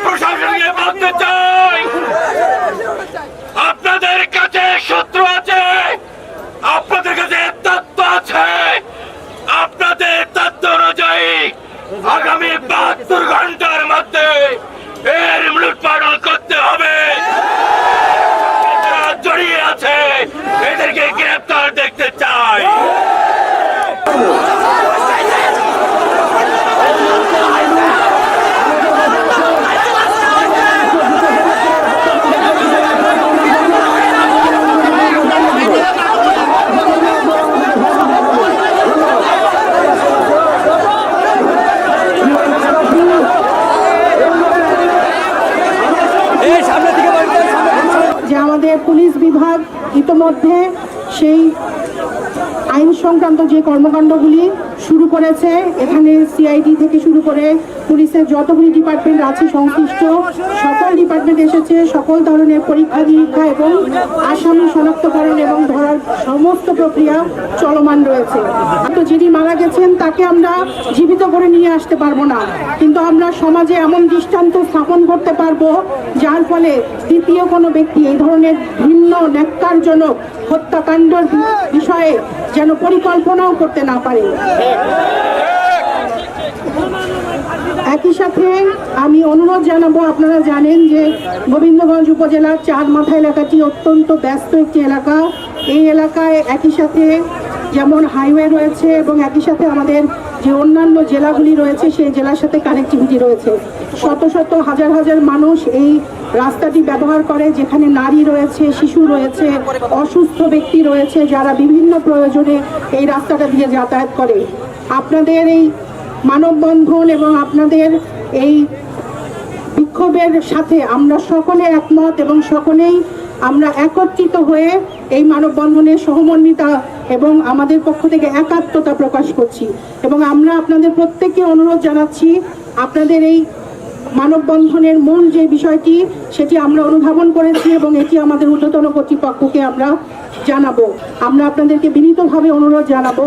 প্রশাসনকে বলতে চাই, আপনাদের কাছে সূত্র আছে, আপনাদের কাছে তথ্য আছে। আপনাদের তথ্য অনুযায়ী আগামী 72 ঘন্টার মধ্যে এর মূলোৎপাটন করতে হবে। যারা জড়িয়ে আছে এদেরকে গ্রেপ্তার দেখতে চাই। যে আমাদের পুলিশ বিভাগ ইতোমধ্যে সেই আইন সংক্রান্ত যে কর্মকাণ্ডগুলি শুরু করেছে, এখানে সিআইডি থেকে শুরু করে পুলিশের যতগুলি ডিপার্টমেন্ট আছে সংশ্লিষ্ট সকল ডিপার্টমেন্ট এসেছে। সকল ধরনের পরীক্ষা নিরীক্ষা এবং আসামি শনাক্তকরণ এবং ধরার সমস্ত প্রক্রিয়া চলমান রয়েছে। তো যিনি মারা গেছেন তাকে আমরা জীবিত করে নিয়ে আসতে পারবো না, কিন্তু আমরা সমাজে এমন দৃষ্টান্ত স্থাপন করতে পারবো যার ফলে দ্বিতীয় কোনো ব্যক্তি এই ধরনের ভিন্ন ন্যাক্কারজনক হত্যাকাণ্ডের বিষয়ে যেন পরিকল্পনাও করতে না পারে। একই সাথে আমি অনুরোধ জানাবো, আপনারা জানেন যে গোবিন্দগঞ্জ উপজেলার চারমাথা এলাকাটি অত্যন্ত ব্যস্ত একটি এলাকা। এই এলাকায় একই সাথে যেমন হাইওয়ে রয়েছে এবং একই সাথে আমাদের যে অন্যান্য জেলাগুলি রয়েছে সেই জেলার সাথে কানেক্টিভিটি রয়েছে। শত শত হাজার হাজার মানুষ এই রাস্তাটি ব্যবহার করে, যেখানে নারী রয়েছে, শিশু রয়েছে, অসুস্থ ব্যক্তি রয়েছে, যারা বিভিন্ন প্রয়োজনে এই রাস্তাটা দিয়ে যাতায়াত করে। আপনাদের এই মানববন্ধন এবং আপনাদের এই বিক্ষোভের সাথে আমরা সকলে একমত এবং সকলেই আমরা একত্রিত হয়ে এই মানববন্ধনের সহমর্মিতা এবং আমাদের পক্ষ থেকে একাত্মতা প্রকাশ করছি। এবং আমরা আপনাদের প্রত্যেককে অনুরোধ জানাচ্ছি, আপনাদের এই মানববন্ধনের মূল যে বিষয়টি সেটি আমরা অনুধাবন করেছি এবং এটি আমাদের ঊর্ধ্বতন কর্তৃপক্ষকে আমরা জানাবো। আমরা আপনাদেরকে বিনীতভাবে অনুরোধ জানাবো।